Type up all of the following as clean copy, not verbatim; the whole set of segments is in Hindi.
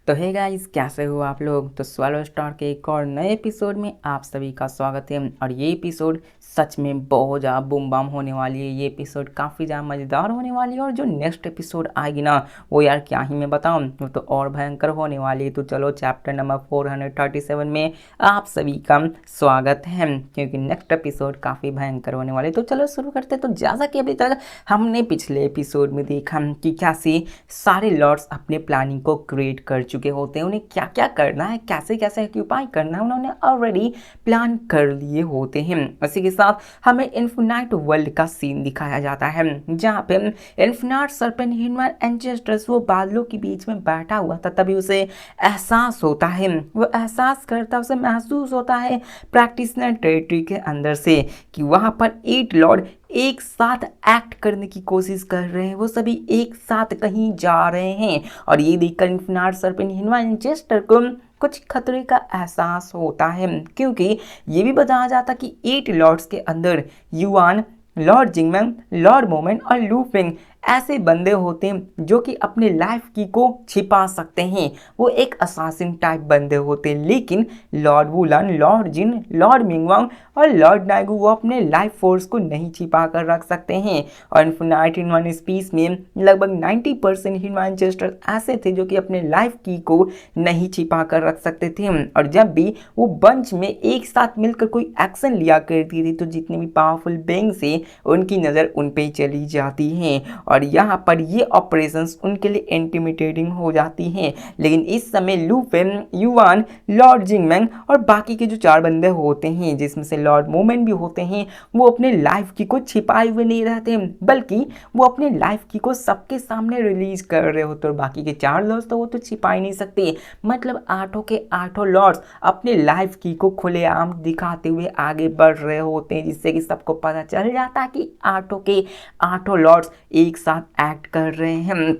तो हे गाइस, कैसे हो आप लोग। तो स्वालो स्टार के एक और नए एपिसोड में आप सभी का स्वागत है। और ये एपिसोड सच में बहुत ज़्यादा बूम बाम होने वाली है। ये एपिसोड काफ़ी ज़्यादा मज़ेदार होने वाली है और जो नेक्स्ट एपिसोड आएगी ना, वो यार क्या ही मैं बताऊँ, वो तो और भयंकर होने वाली है। तो चलो चैप्टर नंबर 437 में आप सभी का स्वागत है, क्योंकि नेक्स्ट एपिसोड काफ़ी भयंकर होने वाली है। तो चलो शुरू करते। तो जैसा कि अभी तक हमने पिछले एपिसोड में देखा कि कैसे सारे लॉर्ड्स अपने प्लानिंग को क्रिएट कर चुके होते हैं। उन्हें क्या क्या करना है, कैसे कैसे ऑक्यूपाई करना है, उन्होंने ऑलरेडी प्लान कर लिए होते हैं। इसी के साथ हमें इन्फिनाइट वर्ल्ड का सीन दिखाया जाता है, जहाँ पे इन्फिनाइट सर्पेंट ह्यूमन एंसेस्टर्स वो बादलों के बीच में बैठा हुआ था। तभी उसे एहसास होता है, वो एहसास करता, उसे महसूस होता है प्रैक्टिशनर टेरिटरी के अंदर से कि वहाँ पर 8 लॉर्ड एक साथ एक्ट करने की कोशिश कर रहे हैं। वो सभी एक साथ कहीं जा रहे हैं और ये देखकर इन्फिनाइट सर्पेंट ह्यूमन एंसेस्टर को कुछ खतरे का एहसास होता है, क्योंकि ये भी बताया जाता कि 8 लॉर्ड्स के अंदर युआन, लॉर्ड जिंगमैन, लॉर्ड मोमेंट और लू फेंग ऐसे बंदे होते हैं जो कि अपने लाइफ की को छिपा सकते हैं। वो एक असासिन टाइप बंदे होते हैं। लेकिन लॉर्ड वुलन, लॉर्ड जिन, लॉर्ड मिंगवांग और लॉर्ड नाइगू वो अपने लाइफ फोर्स को नहीं छिपा कर रख सकते हैं। और इन्फिनाइट ह्यूमन स्पीस में लगभग 90% ह्यूमन एंसेस्टर्स ऐसे थे जो कि अपने लाइफ की को नहीं छिपा कर रख सकते थे। और जब भी वो बंच में एक साथ मिलकर कोई एक्शन लिया करती थी, तो जितने भी पावरफुल बेंग से उनकी नज़र उन पे चली जाती है और यहाँ पर ये ऑपरेशंस उनके लिए इंटिमिडेटिंग हो जाती हैं। लेकिन इस समय लू फेंग, युआन, लॉर्ड जिंगमैंग और बाकी के जो 4 बंदे होते हैं, जिसमें से लॉर्ड मोमेंट भी होते हैं, वो अपने लाइफ की को छिपाए हुए नहीं रहते, बल्कि वो अपने लाइफ की को सबके सामने रिलीज कर रहे होते। और बाकी के 4 लॉर्ड्स तो वो तो छिपा ही नहीं सकते। मतलब 8 के 8 लॉर्ड्स अपने लाइफ की को खुलेआम दिखाते हुए आगे बढ़ रहे होते हैं, जिससे कि सबको पता चल जाता है कि 8 के 8 लॉर्ड्स एक साथ एक्ट कर रहे हैं।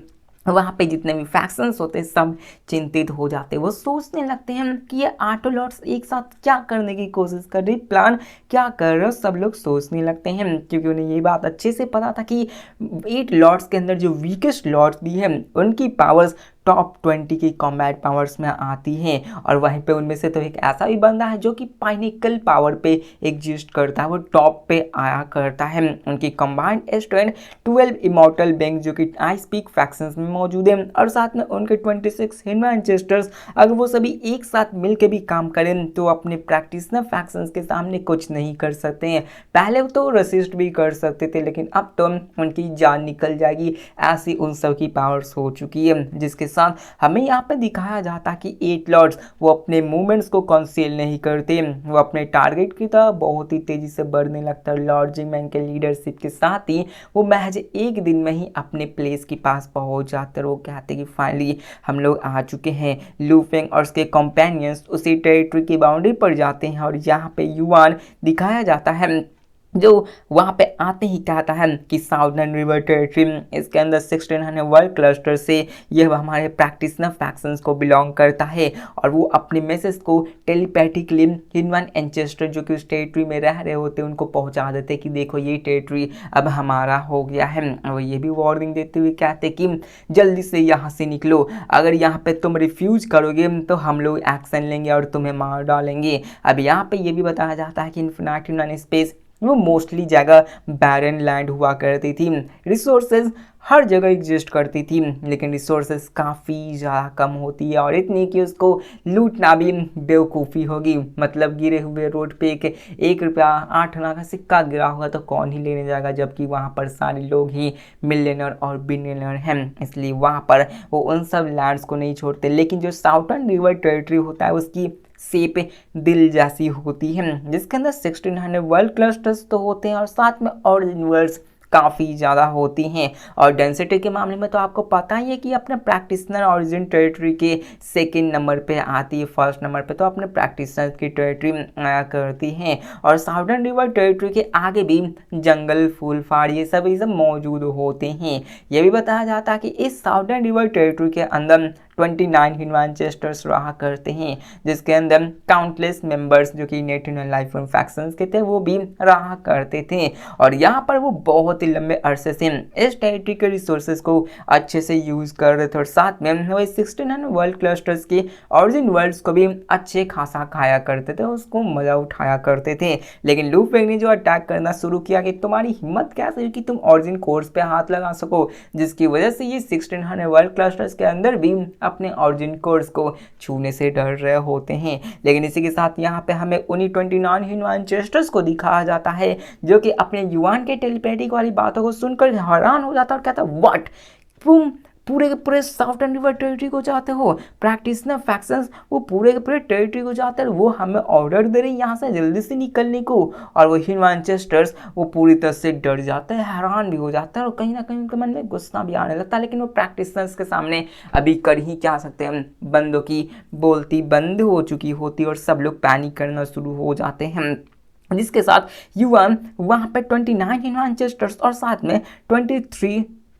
वहाँ पे जितने भी फैक्शंस होते हैं सब चिंतित हो जाते हैं। वो सोचने लगते हैं कि ये 8 लॉर्ड्स एक साथ क्या करने की कोशिश कर रहे, प्लान क्या कर रहे हो। सब लोग सोचने लगते हैं, क्योंकि उन्हें ये बात अच्छे से पता था कि 8 लॉर्ड्स के अंदर जो वीकेस्ट लॉर्ड्स भी हैं, उनकी पावर्स टॉप 20 की कॉम्बैट पावर्स में आती हैं। और वहीं पे उनमें से तो एक ऐसा भी बंदा है जो कि पाइनेकल पावर पे एग्जिस्ट करता है, वो टॉप पे आया करता है। उनकी कंबाइंड स्ट्रेंथ 12 इमॉर्टल बेंग जो कि आई स्पीक फैक्शंस में मौजूद है, और साथ में उनके 26 ह्यूमन एंसेस्टर्स। अगर वो सभी एक साथ मिलकर भी काम करें तो अपने प्रैक्टिशनर फैक्शंस के सामने कुछ नहीं कर सकते हैं। पहले तो रेसिस्ट भी कर सकते थे, लेकिन अब तो उनकी जान निकल जाएगी, ऐसी उन सब की पावर्स हो चुकी है। जिसके साथ हमें यहाँ पे दिखाया जाता कि 8 लॉर्ड्स वो अपने मूवमेंट्स को कंसील नहीं करते, वो अपने टारगेट की तरफ बहुत ही तेजी से बढ़ने लगता है। लॉर्ड जिंगमैन के लीडरशिप के साथ ही वो महज एक दिन में ही अपने प्लेस के पास पहुंच जाते हैं। वो कहते हैं कि फाइनली हम लोग आ चुके हैं। लू फेंग और उसके कंपेनियंस उसी टेरिटरी की बाउंड्री पर जाते हैं और यहाँ पे युआन दिखाया जाता है, जो वहाँ पे आते ही कहता है कि साउदर्न रिवर टेरिटरी, इसके अंदर 1600 वर्ल्ड क्लस्टर से यह हमारे प्रैक्टिशनर फैक्शंस को बिलोंग करता है। और वो अपने मैसेज को टेलीपैथिकली ह्यूमन एंसेस्टर जो कि उस टेरिटरी में रह रहे होते हैं उनको पहुँचा देते कि देखो ये टेरिटरी अब हमारा हो गया है। और ये भी वार्निंग देते हुए कहते कि जल्दी से यहाँ से निकलो, अगर यहाँ पे तुम रिफ्यूज करोगे तो हम लोग एक्शन लेंगे और तुम्हें मार डालेंगे। अब यहाँ पे ये भी बताया जाता है कि इन्फिनाइट ह्यूमन स्पेस वो मोस्टली जगह बैरन लैंड हुआ करती थी। रिसोर्सेज हर जगह एग्जिस्ट करती थी, लेकिन रिसोर्सेज काफ़ी ज़्यादा कम होती है, और इतनी कि उसको लूटना भी बेवकूफ़ी होगी। मतलब गिरे हुए रोड पे एक रुपया 8 आना का सिक्का गिरा होगा तो कौन ही लेने जाएगा, जबकि वहाँ पर सारे लोग ही मिलियनर और बिलियनर हैं। इसलिए वहाँ पर वो उन सब लैंड्स को नहीं छोड़ते। लेकिन जो साउथर्न रिवर टेरिटरी होता है उसकी शेप दिल जैसी होती है, जिसके अंदर 1600 वर्ल्ड क्लस्टर्स तो होते हैं और साथ में और यूनिवर्स काफ़ी ज़्यादा होती हैं। और डेंसिटी के मामले में तो आपको पता ही है कि अपने प्रैक्टिशनर ऑरिजिन टेरिटरी के सेकंड नंबर पे आती है, फर्स्ट नंबर पे तो अपने प्रैक्टिशनर की टेरिटरी आया करती हैं। और साउदर्न रिवर टेरिटरी के आगे भी जंगल, फूल फाड़ ये सब मौजूद होते हैं। ये भी बताया जाता है कि इस साउदर्न रिवर टेरिटरी के अंदर 29 ह्यूमन चेस्टर्स रहा करते हैं, जिसके अंदर काउंटलेस मेंबर्स जो कि नेटिव लाइफ फॉर्म फैक्शंस के थे वो भी रहा करते थे। और यहाँ पर वो बहुत ही लंबे अरसे से इस टेरिटरी के रिसोर्सेज को अच्छे से यूज कर रहे थे और साथ में वो 1600 वर्ल्ड क्लस्टर्स के ऑरिजिन वर्ल्ड्स को भी अच्छे खासा खाया करते थे, उसको मजा उठाया करते थे। लेकिन लू फेंग ने जो अटैक करना शुरू किया कि तुम्हारी हिम्मत कैसे हुई कि तुम ऑरिजिन कोर्स पे हाथ लगा सको, जिसकी वजह से ये 1600 वर्ल्ड क्लस्टर्स के अंदर भी अपने ऑरिजिन कोर्स को छूने से डर रहे होते हैं। लेकिन इसी के साथ यहाँ पे हमें उन्हीं 29 ह्यूमन चेस्टर्स को दिखाया जाता है जो कि अपने युआन के टेलीपैथिक वाली बातों को सुनकर हैरान हो जाता है और कहता है व्हाट, तुम पूरे के पूरे साउथर्न रिवर टेरिटरी को जाते हो, प्रैक्टिशनर फैक्शंस वो पूरे के पूरे टेरिटरी को जाते हैं, वो हमें ऑर्डर दे रहे हैं यहाँ से जल्दी से निकलने को। और वो ह्यूमन चेस्टर्स वो पूरी तरह से डर जाते हैं, हैरान भी हो जाता है और कहीं ना कहीं उनके मन में गुस्सा भी आने लगता है। लेकिन वो प्रैक्टिशनर्स के सामने अभी कर ही क्या सकते हैं, बंदों की बोलती बंद हो चुकी होती और सब लोग पैनिक करना शुरू हो जाते हैं, जिसके साथ युआन वहाँ पे 29 ह्यूमन चेस्टर्स और साथ में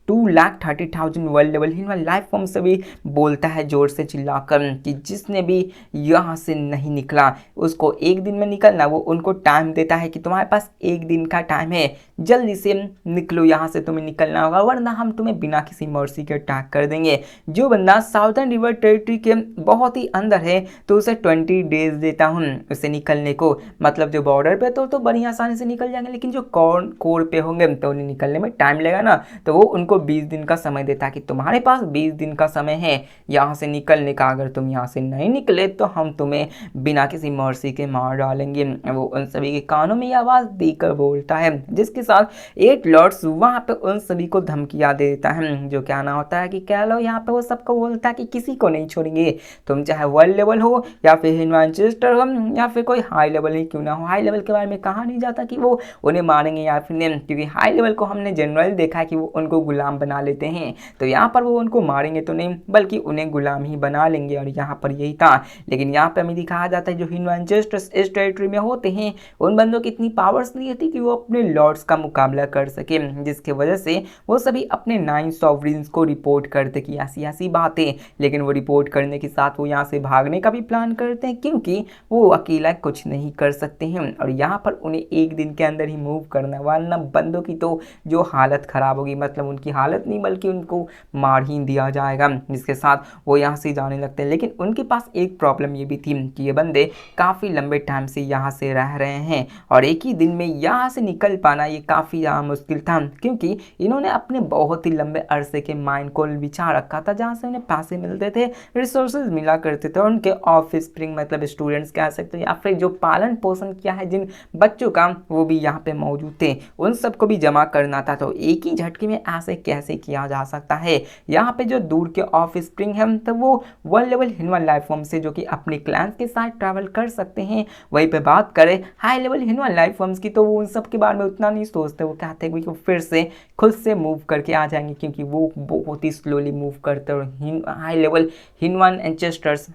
2,30,000 world level human life form से भी बोलता है जोर से चिल्लाकर कि जिसने भी यहाँ से नहीं निकला उसको एक दिन में निकलना, वो उनको टाइम देता है कि तुम्हारे पास एक दिन का टाइम है, जल्दी से निकलो यहाँ से, तुम्हें निकलना होगा वरना हम तुम्हें बिना किसी मर्सी के अटैक कर देंगे। जो बंदा साउथर्न रिवर टेरिटरी के बहुत ही अंदर है तो उसे 20 डेज देता हूँ उसे निकलने को, मतलब जो बॉर्डर पे तो बड़ी आसानी से निकल जाएंगे, लेकिन जो कोर पे होंगे तो उन्हें निकलने में टाइम लगेगा ना, तो वो उनको 20 दिन का समय देता है कि तुम्हारे पास 20 दिन का समय है यहाँ से निकलने का, अगर तुम यहाँ से नहीं निकले तो हम तुम्हें बिना किसी मर्सी के मार डालेंगे। वो उन सभी के कानों में आवाज़ देकर बोलता है, जिसके साथ 8 लॉर्ड्स वहाँ पे उन सभी को धमकियाँ दे देता है, जो कहना होता है कि कह लो यहाँ पे वो सबको बोलता है कि किसी को नहीं छोड़ेंगे, तुम चाहे वर्ल्ड लेवल हो या फिर ह्यूमन चेस्टर हो या फिर कोई हाई लेवल ही क्यों ना हो। हाई लेवल के बारे में कहा नहीं जाता कि वो उन्हें मारेंगे या फिर नहीं, क्योंकि हाई लेवल को हमने जनरली देखा है कि वो उनको गुलाम बना लेते हैं, तो यहाँ पर वो उनको मारेंगे तो नहीं बल्कि उन्हें गुलाम ही बना लेंगे, और यहाँ पर यही था। लेकिन यहाँ पे हमें दिखाया जाता है जो ह्यूमन चेस्टर्स इस टेरिटरी में होते हैं उन बंदों की इतनी पावर्स नहीं होती कि वो अपने लॉर्ड्स का मुकाबला कर सके, जिसकी वजह से वो सभी अपने 9 सॉवरेन्स को रिपोर्ट करते कि ऐसी ऐसी बातें, लेकिन वो रिपोर्ट करने के साथ वो यहाँ से भागने का भी प्लान करते हैं क्योंकि वो अकेला कुछ नहीं कर सकते हैं और यहाँ पर उन्हें एक दिन के अंदर ही मूव करना, वरना बंदों की तो जो हालत खराब होगी, मतलब उनकी हालत नहीं बल्कि उनको मार ही दिया जाएगा, जिसके साथ वो यहाँ से जाने लगते हैं। लेकिन उनके पास एक प्रॉब्लम ये भी थी कि ये बंदे काफ़ी लंबे टाइम से यहाँ से रह रहे हैं और एक ही दिन में यहाँ से निकल पाना ये काफ़ी ज़्यादा मुश्किल था, क्योंकि इन्होंने अपने बहुत ही लंबे अरसे के माइंड को बिछा रखा था जहाँ से उन्हें पैसे मिलते थे, रिसोर्सेज मिला करते थे, और उनके ऑफिस स्प्रिंग मतलब स्टूडेंट्स कह सकते हैं या फिर जो पालन पोषण किया है जिन बच्चों का वो भी यहाँ पे मौजूद थे, उन सबको भी जमा करना था। तो एक ही झटके में ऐसे कैसे किया जा सकता है। यहाँ पे जो दूर के ऑफ स्प्रिंग है तो वो world level human life form से जो कि अपने क्लैंस के साथ ट्रैवल कर सकते हैं। वहीं पे बात करें high level human life forms की तो वो उन सब के बारे में उतना नहीं सोचते, वो कहते हैं कि वो फिर से खुद से मूव करके आ जाएंगे क्योंकि वो बहुत ही स्लोली मूव करते हैं। High level human ancestors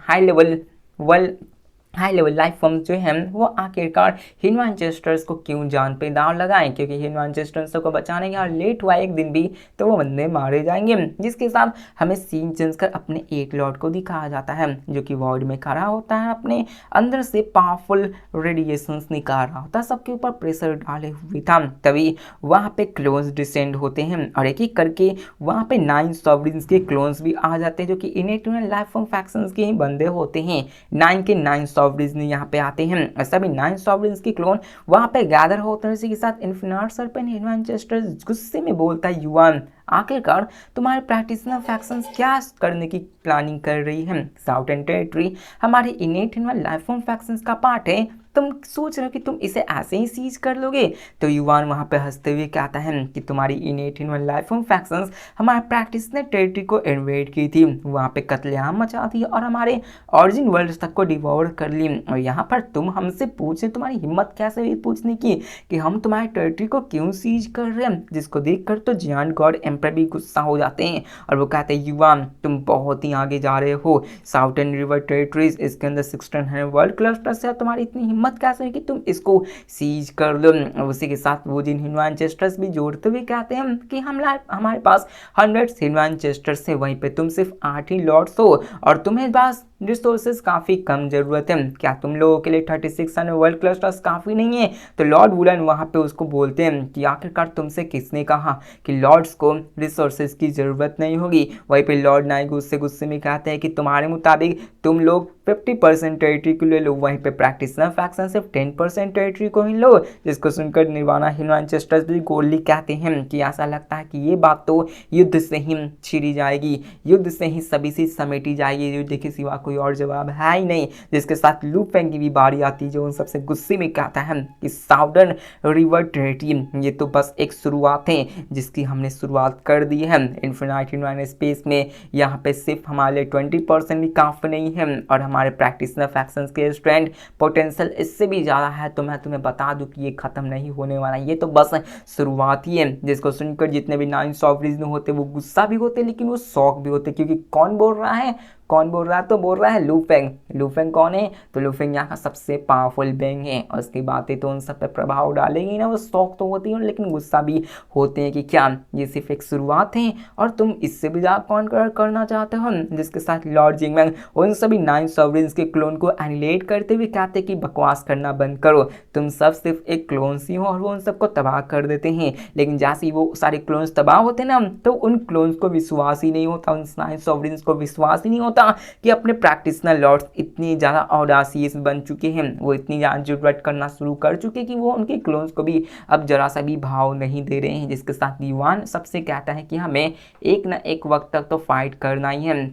high level life form जो हैं वो आखिरकार ह्यूमन चेस्टर्स को क्यों जान पे दांव लगाएं, क्योंकि ह्यूमन चेस्टर्स को बचाने का लेट हुआ एक दिन भी तो वो बंदे मारे जाएंगे। जिसके साथ हमें सीन चेंज कर अपने एक लॉर्ड को दिखाया जाता है जो कि वॉर्ड में खड़ा होता है, अपने अंदर से पावरफुल रेडिएशंस निकाल रहा होता है, सबके ऊपर प्रेशर डाले हुए था। तभी वहाँ पे क्लोन्स डिसेंड होते हैं और एक एक करके वहाँ पे 9 सॉवरेन्स के क्लोन्स भी आ जाते हैं जो कि इनेट लाइफ फॉर्म फैक्शंस के ही बंदे होते हैं। 9 के 9 सॉवरेन्स यहाँ पे आते हैं, सभी 9 सॉवरेन्स के क्लोन वहाँ पे गैदर होते हैं। इसी के साथ इन्फिनिट सर्पेंट ह्यूमन चेस्टर्स गुस्से में बोलता है युआन आखिरकार तुम्हारे प्रैक्टिशनर फैक्शंस क्या करने की प्लानिंग कर रही है। साउथर्न टेरिटरी हमारे इनेट ह्यूमन लाइफ फॉर्म फैक्शंस का पार्ट है, तुम सोच रहे हो कि तुम इसे ऐसे ही सीज कर लोगे। तो युवान वहाँ पे हंसते हुए कहता है कि तुम्हारी इनेट ह्यूमन लाइफ फॉर्म फैक्शंस हमारे प्रैक्टिशनर टेरिटरी को इन्वेड की थी, वहाँ पे कत्लेआम मचा दी और हमारे ओरिजिन वर्ल्ड तक को डिवोर कर ली, और यहाँ पर तुम हमसे पूछे तुम्हारी हिम्मत कैसे हुई पूछने की कि हम तुम्हारे टेरिटरी को क्यों सीज कर रहे हैं। जिसको देखकर तो जियान गॉड एम्पर भी गुस्सा हो जाते हैं और वो कहते हैं युवान तुम बहुत ही आगे जा रहे हो, साउथर्न रिवर टेरिटरीज इसके अंदर 1600 वर्ल्ड क्लस्टर्स है, तुम्हारी इतनी हिम्मत हिम्मत कैसे हुई कि तुम इसको सीज कर लो। उसी के साथ वो जिन ह्यूमन चेस्टर्स भी जोड़ते हुए कहते हैं कि हमारे पास 100 ह्यूमन चेस्टर्स है, वहीं पे तुम सिर्फ 8 ही लॉर्ड्स हो और तुम्हें पास रिसोर्सेज काफ़ी कम ज़रूरत है। क्या तुम लोगों के लिए 36 वर्ल्ड क्लस्टर्स काफ़ी नहीं है? तो लॉर्ड वुलन वहाँ पे उसको बोलते हैं कि आखिरकार तुमसे किसने कहा कि लॉर्ड्स को रिसोर्सेज की ज़रूरत नहीं होगी। वहीं पे लॉर्ड नाइग गुस्से में कहते हैं कि तुम्हारे मुताबिक तुम लोग 50% टेरिटरी को ले लो, वहीं पे प्रैक्टिशनर फैक्शन सिर्फ 10% टेरिटरी को ही लो। जिसको सुनकर निर्वाणा ह्यूमन चेस्टर्स भी गोल्डली कहते हैं कि ऐसा लगता है कि ये बात तो युद्ध से ही छिड़ी जाएगी, युद्ध से ही सभी चीज समेटी जाएगी, युद्ध के सिवा कोई और जवाब है ही नहीं। जिसके साथ लू फेंग की भी बारी आती है जो उन सबसे गुस्से में कहता है कि साउदर्न रिवर टेरिटरी ये तो बस एक शुरुआत है जिसकी हमने शुरुआत कर दी है। इन्फिनाइट ह्यूमन स्पेस में यहाँ पे सिर्फ हमारे 20% भी काफ़ी नहीं है और हमारे प्रैक्टिशनर फैक्शंस के स्ट्रेंथ पोटेंशियल इससे भी ज़्यादा है। तो मैं तुम्हें बता दूं कि ये ख़त्म नहीं होने वाला, ये तो बस शुरुआत ही है। जिसको सुनकर जितने भी 9 सॉवरिन होते वो गुस्सा भी होते लेकिन वो शौक भी होते, क्योंकि कौन बोल रहा है, तो बोल रहा है लू फेंग। लू फेंग कौन है? तो लू फेंग यहाँ का सबसे पावरफुल बेंग है और उसकी बातें तो उन सब पे प्रभाव डालेंगी ना। वो शौक तो होती है लेकिन गुस्सा भी होते हैं कि क्या ये सिर्फ एक शुरुआत है और तुम इससे भी ज़्यादा कॉन्कर करना चाहते हो। जिसके साथ लॉर्ड जिंगमैंग उन सभी 9 सॉवरिन्स के क्लोन को एनिलेट करते हुए कहते कि बकवास करना बंद करो, तुम सब सिर्फ एक क्लोन्स ही हो और वो उन सबको तबाह कर देते हैं। लेकिन जैसे ही वो सारे क्लोन्स तबाह होते ना तो उन क्लोन्स को विश्वास ही नहीं होता, उन 9 सॉवरिन्स को विश्वास ही नहीं होता कि अपने प्रैक्टिशनर लॉर्ड्स इतनी ज़्यादा ऑडासियस बन चुके हैं, वो इतनी ज़्यादा जरूरत करना शुरू कर चुके कि वो उनके क्लोन्स को भी अब जरा सा भी भाव नहीं दे रहे हैं। जिसके साथ युवान सबसे कहता है कि हमें एक ना एक वक्त तक तो फाइट करना ही है,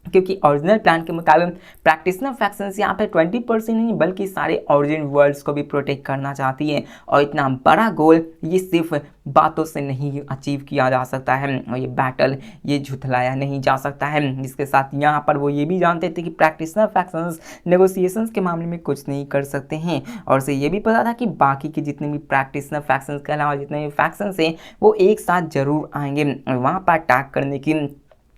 क्योंकि ओरिजिनल प्लान के मुताबिक प्रैक्टिशनर फैक्शंस यहाँ पे 20% नहीं बल्कि सारे ओरिजिन वर्ल्ड्स को भी प्रोटेक्ट करना चाहती है और इतना बड़ा गोल ये सिर्फ बातों से नहीं अचीव किया जा सकता है और ये बैटल ये झुठलाया नहीं जा सकता है। जिसके साथ यहाँ पर वो ये भी जानते थे कि प्रैक्टिशनर फैक्शंस नेगोशिएशंस के मामले में कुछ नहीं कर सकते हैं और उसे ये भी पता था कि बाकी के जितने भी प्रैक्टिशनर फैक्शंस के अलावा जितने भी फैक्शंस हैं वो एक साथ जरूर आएंगे और वहाँ पर अटैक करने की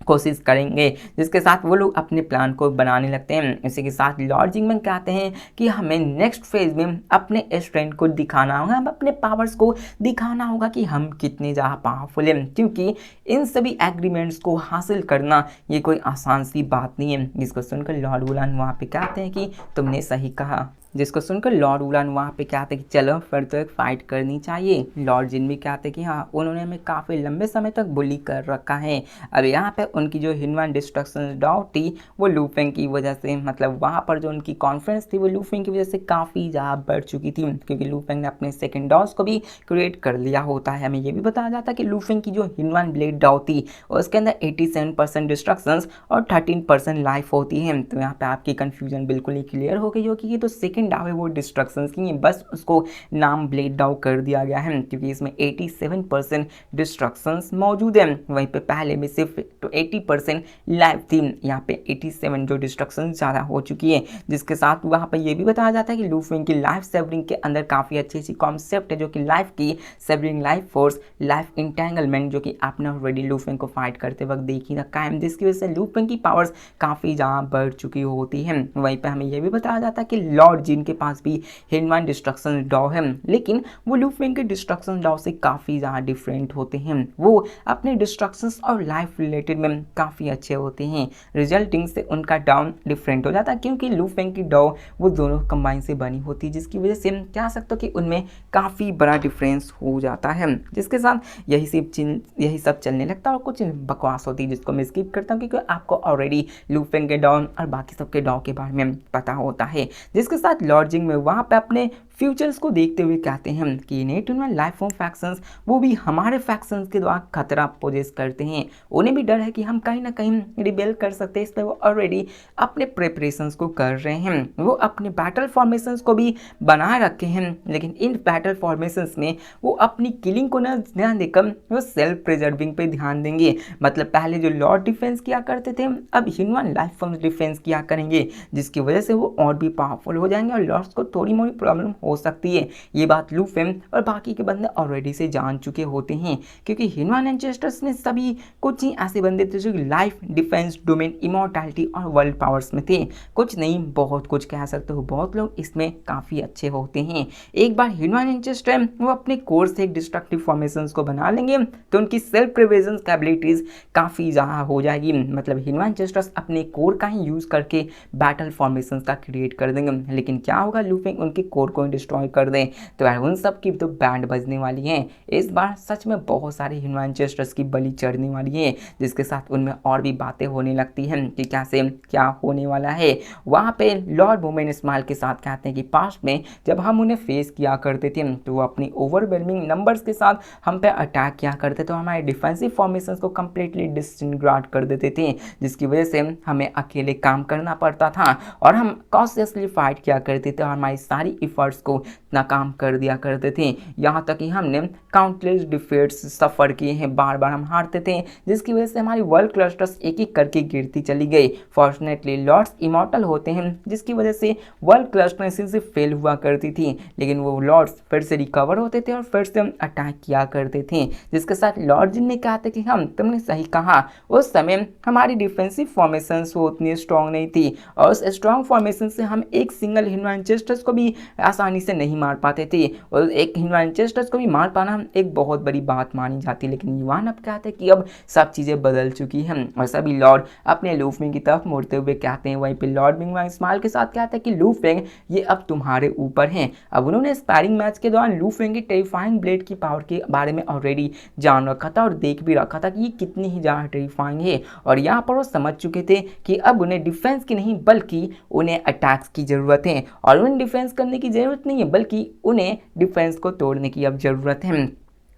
कोशिश करेंगे। जिसके साथ वो लोग अपने प्लान को बनाने लगते हैं। इसी के साथ लॉर्ड जिंगमैन कहते हैं कि हमें नेक्स्ट फेज में अपने स्ट्रेंथ को दिखाना होगा, हम अपने पावर्स को दिखाना होगा कि हम कितने ज़्यादा पावरफुल हैं, क्योंकि इन सभी एग्रीमेंट्स को हासिल करना ये कोई आसान सी बात नहीं है। जिसको सुनकर लॉर्ड वुलन वहाँ पे कहते हैं कि तुमने सही कहा। जिसको सुनकर लॉर्ड वुलन वहाँ पे कहते कि चलो फिर तो एक फाइट करनी चाहिए। लॉर्ड जिन भी कहते कि हाँ उन्होंने हमें काफ़ी लंबे समय तक बुली कर रखा है। अब यहाँ पे उनकी जो ह्यूमन डिस्ट्रक्शन डाउट थी वो लू फेंग की वजह से, मतलब वहाँ पर जो उनकी कॉन्फ्रेंस थी वो लू फेंग की वजह से काफ़ी ज़्यादा बढ़ चुकी थी, क्योंकि लू फेंग ने अपने सेकेंड डॉस को भी क्रिएट कर लिया होता है। हमें ये भी बताया जाता है कि लू फेंग की जो ह्यूमन ब्लेड डाउ थी उसके अंदर 87% डिस्ट्रक्शंस और 13% लाइफ होती है। तो यहाँ पे आपकी कन्फ्यूजन बिल्कुल ही क्लियर हो गई हो कि ये तो सेकेंड डाउ है, वो डिस्ट्रक्शंस की है, बस उसको नाम ब्लेड डाउ कर दिया गया है क्योंकि इसमें 87% डिस्ट्रक्शंस मौजूद हैं। वहीं पे पहले में सिर्फ 80% लाइफ थी, यहाँ पे 87 जो डिस्ट्रक्शन ज़्यादा हो चुकी है। जिसके साथ वहाँ पे ये भी बताया जाता है कि लू फेंग की लाइफ सेवरिंग के अंदर काफ़ी अच्छी सी कॉन्सेप्ट है जो कि लाइफ की savouring, life force, life entanglement, जो कि आपने ऑलरेडी लू फेंग को फाइट करते वक्त देखी रखा है, जिसकी वजह से लू फेंग की पावर्स काफ़ी ज़्यादा बढ़ चुकी होती है। वहीं पर हमें यह भी बताया जाता है कि लॉर्ड जिन के पास भी ह्यूमन डिस्ट्रक्शन डाउ है, लेकिन वो लू फेंग के डिस्ट्रक्शन डाउ से काफ़ी ज़्यादा डिफरेंट होते हैं। वो अपने डिस्ट्रक्शंस और लाइफ रिलेटेड में काफ़ी अच्छे होते हैं, रिजल्टिंग से उनका डाउन डिफरेंट हो जाता है, क्योंकि लू फेंग की डाउ वो दोनों कंबाइन से बनी होती है, जिसकी वजह से कह सकते हो कि उनमें काफ़ी बड़ा डिफरेंस हो जाता है। जिसके साथ यही सब चलने लगता है और कुछ बकवास होती है जिसको मैं स्किप करता हूँ क्योंकि आपको ऑलरेडी लू फेंग के डाउ और बाकी सबके डाउ के बारे में पता होता है। जिसके साथ लॉर्ड जिंग में वहाँ पे अपने फ्यूचर्स को देखते हुए कहते हैं कि नेट में लाइफ फॉर्म फैक्शंस वो भी हमारे फैक्शंस के द्वारा खतरा पोजेस करते हैं, उन्हें भी डर है कि हम कहीं ना कहीं रिबेल कर सकते हैं, इसलिए वो ऑलरेडी अपने प्रिपरेशंस को कर रहे हैं। वो अपने बैटल फॉर्मेशंस को भी बनाए रखे हैं, लेकिन इन बैटल फॉर्मेशंस में वो अपनी किलिंग को ना ध्यान देकर वो सेल्फ प्रिजर्विंग पे ध्यान देंगे। मतलब पहले जो लॉर्ड डिफेंस किया करते थे अब ह्यूमन लाइफ फॉर्म्स डिफेंस किया करेंगे, जिसकी वजह से वो और भी पावरफुल हो जाएंगे और लॉर्ड्स को थोड़ी मोड़ी प्रॉब्लम हो सकती है। ये बात लू फेंग और बाकी के बंदे ऑलरेडी से जान चुके होते हैं, क्योंकि ह्यूमन एंसेस्टर्स में सभी कुछ ही ऐसे बंदे थे जो लाइफ, डिफेंस, डोमेन, इमोर्टैलिटी और वर्ल्ड पावर्स में थे। कुछ नहीं, बहुत कुछ कह सकते हो। बहुत लोग इसमें काफ़ी अच्छे होते हैं। एक बार ह्यूमन एंसेस्टर वो अपने कोर से एक डिस्ट्रक्टिव फॉर्मेशंस को बना लेंगे तो उनकी सेल्फ प्रिवेंशन कैपेबिलिटीज काफ़ी ज़्यादा हो जाएगी। मतलब ह्यूमन एंसेस्टर्स अपने कोर का ही यूज़ करके बैटल फॉर्मेशंस का क्रिएट कर देंगे। लेकिन क्या होगा, लू फेंग उनके कोर को डिस्ट्रॉय कर दें तो यार उन सब की तो बैंड बजने वाली है। इस बार सच में बहुत सारे ह्यूमन एंसेस्टर्स की बलि चढ़ने वाली है, जिसके साथ उनमें और भी बातें होने लगती हैं कि कैसे क्या होने वाला है। वहाँ पे लॉर्ड वुमेन स्माइल के साथ कहते हैं कि पास्ट में जब हम उन्हें फेस किया करते थे तो वो अपनी ओवरवेलमिंग नंबर्स के साथ हम पे अटैक किया करते थे, हमारे डिफेंसिव फॉर्मेशंस को कंप्लीटली डिसइंटीग्रेट कर देते थे, जिसकी वजह से हमें अकेले काम करना पड़ता था और हम कॉन्शियसली फाइट किया करते थे और हमारी सारी इफर्ट्स को नाकाम कर दिया करते थे। यहाँ तक कि हमने काउंटलेस डिफीट्स सफ़र किए हैं, बार बार हम हारते थे, जिसकी वजह से हमारी वर्ल्ड क्लस्टर्स एक एक करके गिरती चली गई। फॉर्चुनेटली लॉर्ड्स इमॉर्टल होते हैं, जिसकी वजह से वर्ल्ड क्लस्टर से फेल हुआ करती थी, लेकिन वो लॉर्ड्स फिर से रिकवर होते थे और फिर से अटैक किया करते थे। जिसके साथ लॉर्ड जिन ने कहा था कि हम, तुमने सही कहा, उस समय हमारी डिफेंसिव फॉर्मेशंस वो उतनी स्ट्रॉन्ग नहीं थी और उस स्ट्रॉन्ग फॉर्मेशन से हम एक सिंगल ह्यूमन एंसेस्टर्स को भी आसानी से नहीं मार पाते थे और एक ह्यूमन एंसेस्टर्स को भी मार पाना एक बहुत बड़ी बात मानी जाती। लेकिन युवान अब कहते हैं कि अब सब चीज़ें बदल चुकी हैं और सभी लॉर्ड अपने लू फेंग की तरफ मुड़ते हुए कहते हैं। वहीं पे लॉर्ड मिंगवांग स्माइल के साथ कहते हैं कि लू फेंग ये अब तुम्हारे ऊपर हैं। अब उन्होंने स्पैरिंग मैच के दौरान लू फेंग की टेरिफाइंग ब्लेड की पावर के बारे में ऑलरेडी जान रखा था और देख भी रखा था कि ये कितनी ही ज़्यादा टेरिफाइंग है और यहाँ पर वो समझ चुके थे कि अब उन्हें डिफेंस की नहीं बल्कि उन्हें अटैक्स की ज़रूरत है और उन्हें डिफेंस करने की ज़रूरत नहीं है बल्कि उन्हें डिफेंस को तोड़ने की अब ज़रूरत है।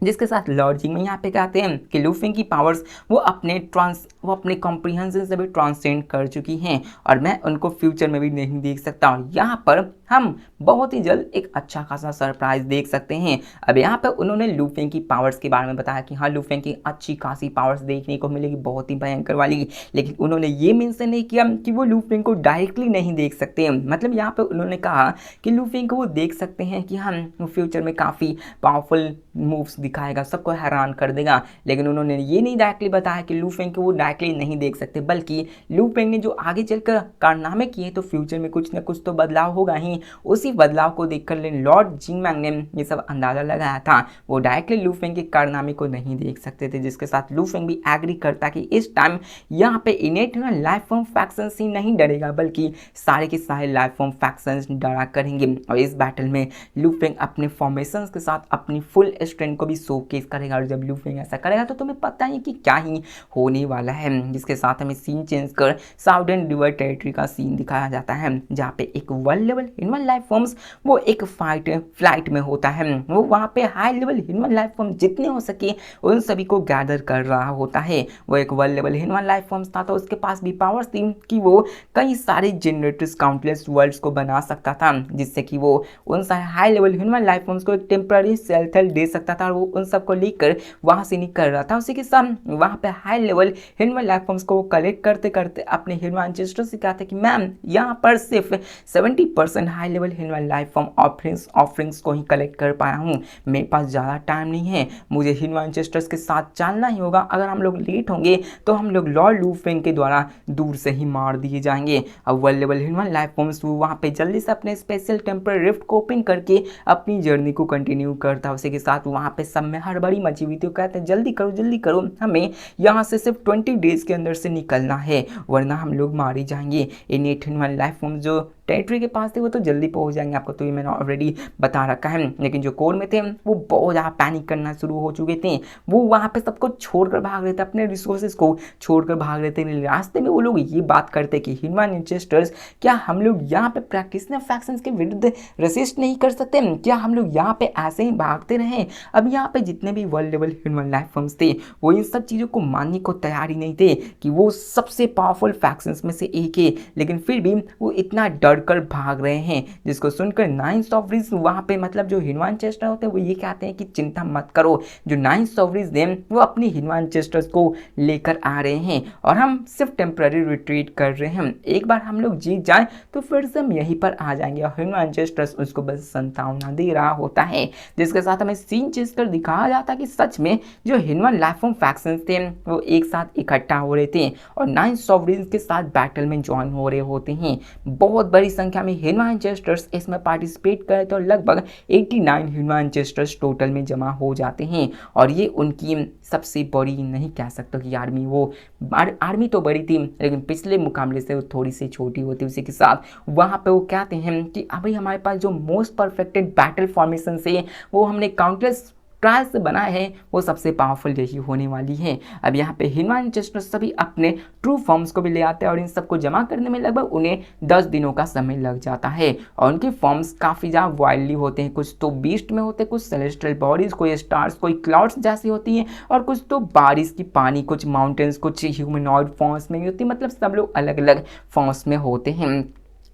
जिसके साथ लॉर्ड जिंग में यहाँ पे कहते हैं कि लू फेंग की पावर्स वो अपने कॉम्प्रिहेंशन से भी ट्रांसेंड कर चुकी हैं और मैं उनको फ्यूचर में भी नहीं देख सकता और यहाँ पर हम बहुत ही जल्द एक अच्छा खासा सरप्राइज देख सकते हैं। अब यहाँ पे उन्होंने लू फेंग की पावर्स के बारे में बताया कि हाँ, लू फेंग की अच्छी खासी पावर्स देखने को मिलेगी, बहुत ही भयंकर वाली। लेकिन उन्होंने ये मेंशन नहीं किया कि वो लू फेंग को डायरेक्टली नहीं देख सकते। मतलब यहाँ पे उन्होंने कहा कि लू फेंग को वो देख सकते हैं कि हम फ्यूचर में काफ़ी पावरफुल मूव्स दिखाएगा, सबको हैरान कर देगा। लेकिन उन्होंने ये नहीं डायरेक्टली बताया कि लू फेंग को वो डायरेक्टली नहीं देख सकते, बल्कि लू फेंग ने जो आगे चलकर कारनामे किए तो फ्यूचर में कुछ ना कुछ तो बदलाव होगा ही। उसी बदलाव को देखकर लॉर्ड जिंगमैंग ने ये सब अंदाजा लगाया था। वो डायरेक्टली लू फेंग के कारनामे को नहीं देख सकते थे, जिसके साथ लू फेंग भी एग्री करता कि इस टाइम यहाँ पे इनेट लाइफ फॉर्म फैक्शंस ही नहीं डरेगा बल्कि सारे के सारे लाइफ फॉर्म फैक्शंस डरा करेंगे और इस बैटल में लू फेंग अपने फॉर्मेशंस के साथ अपनी फुल स्ट्रेंथ को भी शोकेस करेगा और जब लू फेंग ऐसा करेगा तो तुम्हें पता ही कि क्या ही होने वाला है। जिसके साथ हमें सीन चेंज कर साउदर्न रिवर टेरिटरी का सीन दिखाया जाता है, जहाँ पे एक world level human life forms वो एक फ्लाइट में होता है। वो वहाँ पे high level human life form जितने हो सके उन सभी को गैदर कर रहा होता है। वो एक world level human life forms था तो उसके पास भी पावर्स थी कि वो कई सारे जनरेटर्स काउंटलेस वर्ल्ड्स को बना सकता था, जिससे कि वो उन सारे high level human life forms को एक टेम्पररी सेल्थल दे सकता था और वो उन सबको लेकर वहाँ से निकल रहा था। उसी के साथ वहाँ पे high level human life forms को कलेक्ट करते करते अपने ह्यूमन एंसेस्टर से कहते कि मैम यहाँ पर सिर्फ 70% high level human life form offerings को ही कलेक्ट कर पाया हूँ, मेरे पास ज़्यादा टाइम नहीं है, मुझे ह्यूमन एंसेस्टर्स के साथ चलना ही होगा। अगर हम लोग लेट होंगे तो हम लोग लॉर्ड लू फेंग के द्वारा दूर से ही मार दिए जाएंगे। अब world level human life forms वहाँ पे जल्दी से अपने स्पेशल टेम्पररी रिफ्ट को ओपन करके अपनी जर्नी को कंटिन्यू करता है। उसी के साथ वहाँ पे सब में हड़बड़ी मची हुई थी, कहते हैं जल्दी करो, हमें यहाँ से सिर्फ 20 डेज के अंदर से निकलना है वरना हम लोग मारे जाएंगे। इनेट ह्यूमन लाइफ फॉर्म जो टेरिटरी के पास थे वो तो जल्दी पहुंच जाएंगे, आपको तो ये मैंने ऑलरेडी बता रखा है। लेकिन जो कोर में थे वो बहुत ज़्यादा पैनिक करना शुरू हो चुके थे, वो वहाँ पे सबको छोड़कर भाग रहे थे, अपने रिसोर्सेज को छोड़कर भाग रहे थे। रास्ते में वो लोग ये बात करते कि ह्यूमन एंसेस्टर्स क्या हम लोग यहाँ पे प्रैक्टिशनर फैक्शंस के विरुद्ध रेसिस्ट नहीं कर सकते, क्या हम लोग यहाँ पे ऐसे ही भागते रहें। अब यहाँ पे जितने भी world level human life forms थे वो इन सब चीज़ों को मानने को तैयार ही नहीं थे कि वो सबसे पावरफुल फैक्शंस में से एक है, लेकिन फिर भी वो इतना डर बढ़कर भाग रहे हैं, जिसको सुनकर नाइन सॉवरिन्स वहाँ पे मतलब जो ह्यूमन चेस्टर होते हैं वो ये कहते हैं कि चिंता मत करो, जो नाइन सॉवरिन्स हैं वो अपनी ह्यूमन चेस्टर्स को लेकर आ रहे हैं और हम सिर्फ टेम्पररी रिट्रीट कर रहे हैं, एक बार हम लोग जीत जाए तो फिर से हम यहीं पर आ जाएंगे। और ह्यूमन चेस्टर्स उसको बस संतावना दे रहा होता है, जिसके साथ हमें सीन चेंज कर दिखाया जाता है कि सच में जो ह्यूमन लाइफ फॉर्म फैक्शंस थे वो एक साथ इकट्ठा हो रहे थे और नाइन सॉवरिन्स के साथ बैटल में ज्वाइन हो रहे होते हैं। बहुत बड़ी संख्या में ह्यूमन चेस्टर्स इसमें पार्टिसिपेट करे तो लगभग 89 ह्यूमन चेस्टर्स टोटल में जमा हो जाते हैं और ये उनकी सबसे बड़ी, नहीं कह सकता कि आर्मी तो बड़ी थी लेकिन पिछले मुकाबले से वो थोड़ी सी छोटी होती, उसी के साथ वहाँ पे वो कहते हैं कि अभी हमारे पास जो मोस्ट परफेक्टेड बैटल फॉर्मेशन से वो हमने काउंटलेस ट्रायल से बना है वो सबसे पावरफुल यही होने वाली है। अब यहाँ पे ह्यूमन चेस्टर सभी अपने ट्रू फॉर्म्स को भी ले आते हैं और इन सबको जमा करने में लगभग उन्हें 10 दिनों का समय लग जाता है और उनके फॉर्म्स काफ़ी ज़्यादा वाइल्डली होते हैं, कुछ तो बीस्ट में होते हैं, कुछ सेलेस्टियल बॉडीज, कोई स्टार्स, कोई क्लाउड्स जैसी होती हैं और कुछ तो बारिश की पानी, कुछ माउंटेन्स, कुछ ह्यूमनॉइड फॉर्म्स में भी होती है, मतलब सब लोग अलग अलग फॉर्म्स में होते हैं।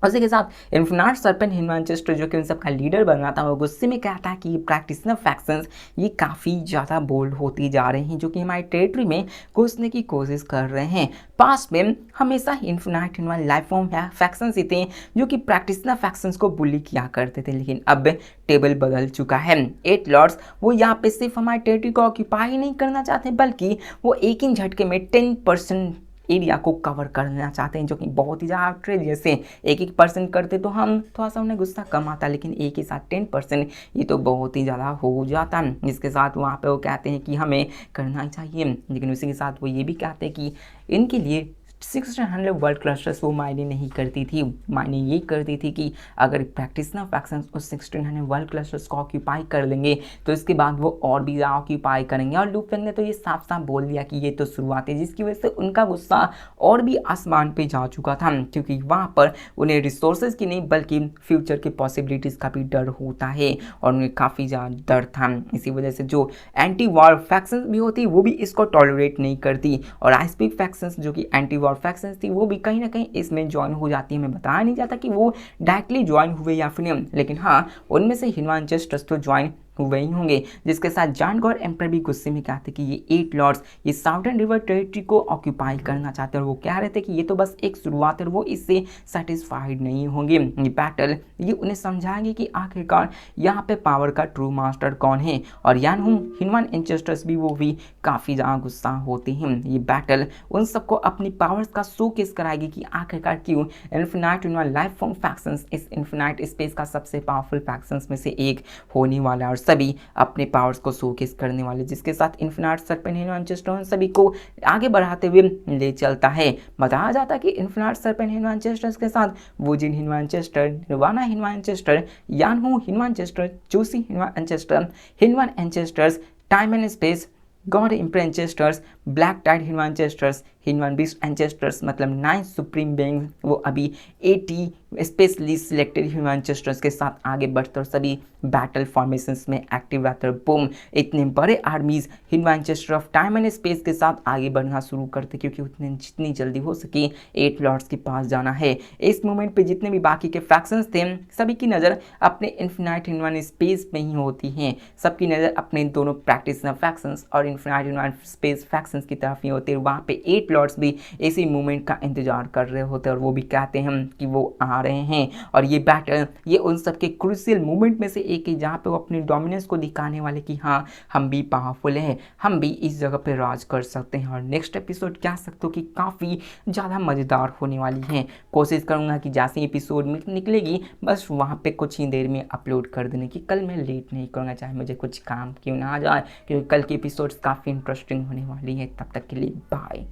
उसी के साथ इन्फिनाइट सर्पेंट ह्यूमन चेस्टर जो कि उन सबका लीडर बन रहा था वो गुस्से में कहता है कि ये प्रैक्टिशनर फैक्शंस ये काफ़ी ज़्यादा बोल्ड होती जा रही हैं, जो कि हमारी टेरिटरी में घुसने की कोशिश कर रहे हैं। पास में हमेशा infinite human life form factions ही थे जो कि प्रैक्टिशनर फैक्शंस को बुली किया करते थे, लेकिन अब टेबल बदल चुका है। 8 लॉर्ड्स वो यहाँ पे सिर्फ हमारी टेरिटरी को ऑक्यूपाई ही नहीं करना चाहते बल्कि वो एक ही झटके में 10% एरिया को कवर करना चाहते हैं, जो कि बहुत ही ज़्यादा आउटरेजियस है। एक परसेंट करते तो हम थोड़ा सा उन्हें गुस्सा कम आता, लेकिन एक ही साथ 10% ये तो बहुत ही ज़्यादा हो जाता। जिसके साथ वहाँ पे वो कहते हैं कि हमें करना चाहिए, लेकिन उसी के साथ वो ये भी कहते हैं कि इनके लिए 1600 वर्ल्ड क्लस्टर्स वो मायने नहीं करती थी, मायने ये करती थी कि अगर प्रैक्टिशनर फैक्शंस उस 1600 वर्ल्ड क्लस्टर्स को ऑक्यूपाई कर लेंगे तो इसके बाद वो और भी ज़्यादा ऑक्यूपाई करेंगे। और लुफेन ने तो ये साफ साफ बोल दिया कि ये तो शुरुआत है, जिसकी वजह से उनका गुस्सा और भी आसमान पे जा चुका था, क्योंकि वहाँ पर उन्हें रिसोर्सेज की नहीं बल्कि फ्यूचर के पॉसिबिलिटीज़ का भी डर होता है और उन्हें काफ़ी ज़्यादा डर था। इसी वजह से जो एंटी वॉर फैक्शंस भी होती वो भी इसको टॉलरेट नहीं करती और आइसपीक फैक्शंस जो कि एंटी वॉर फैक्शंस थी वो भी कहीं ना कहीं इसमें ज्वाइन हो जाती है। मैं बताया नहीं जाता कि वो डायरेक्टली ज्वाइन हुए या फिर नहीं, लेकिन हाँ उनमें से ह्यूमन चेस्टर्स तो ज्वाइन वही होंगे। जिसके साथ जॉन गॉड एम्पर भी गुस्से में कहते कि ये 8 लॉर्ड्स ये साउदर्न रिवर टेरिटरी को ऑक्यूपाई करना चाहते हैं और वो कह रहे थे कि ये तो बस एक शुरुआत है, वो इससे सेटिस्फाइड नहीं होंगे। ये बैटल ये उन्हें समझाएंगे कि आखिरकार यहाँ पे पावर का ट्रू मास्टर कौन है। और यान हूँ ह्यूमन एंसेस्टर्स भी वो भी काफ़ी ज़्यादा गुस्सा होते हैं। ये बैटल उन सबको अपनी पावर्स का शोकेस कराएगी कि आखिरकार क्यों infinite human life form factions इस इन्फिनाइट स्पेस का सबसे पावरफुल फैक्शंस में से एक होने वाला है और सभी अपने पावर्स को शोकेस करने वाले। जिसके साथ इन्फिनाइट सर्पेंट ह्यूमन चेस्टर सभी को आगे बढ़ाते हुए ले चलता है। बताया जाता है कि इन्फिनाइट सर्पेंट ह्यूमन चेस्टर के साथ वुजिन ह्यूमन चेस्टर, निर्वाणा ह्यूमन चेस्टर, यानहू ह्यूमन चेस्टर, चूसी human chester, human ancestors, time and space, god emperor ancestors, black tide human ancestors, human beast ancestors मतलब 9 सुप्रीम बीइंग वो अभी 80 स्पेशली सिलेक्टेड ह्यूमन एंसेस्टर्स के साथ आगे बढ़ते और सभी बैटल फॉर्मेशंस में एक्टिव रहते और बूम इतने बड़े आर्मीज human ancestor of time and space के साथ आगे बढ़ना शुरू करते, क्योंकि उतने जितनी जल्दी हो सके 8 लॉर्ड्स के पास जाना है। इस मोमेंट पे जितने भी बाकी के फैक्शंस थे सभी की नज़र अपने इन्फिनाइट ह्यूमन स्पेस में ही होती है, सबकी नज़र अपने दोनों प्रैक्टिशनर फैक्शंस और इन्फिनाइट ह्यूमन स्पेस फैक्शंस की तरफ ही होती है। वहाँ पे 8 लॉर्ड्स भी इसी मोमेंट का इंतजार कर रहे होते हैं और वो भी कहते हैं कि वो आ रहे हैं। और ये बैटल ये उन सब के क्रूशियल मोमेंट में से एक है जहाँ पे वो अपनी डोमिनेंस को दिखाने वाले कि हाँ हम भी पावरफुल हैं, हम भी इस जगह पे राज कर सकते हैं। और नेक्स्ट एपिसोड कह सकते हो कि काफ़ी ज़्यादा मज़ेदार होने वाली है। कोशिश करूँगा कि जैसे एपिसोड निकलेगी बस वहाँ पे कुछ ही देर में अपलोड कर देने की, कल मैं लेट नहीं करूँगा चाहे मुझे कुछ काम क्यों ना आ जाए, क्योंकि कल की एपिसोड्स काफ़ी इंटरेस्टिंग होने वाली है। तब तक के लिए बाय।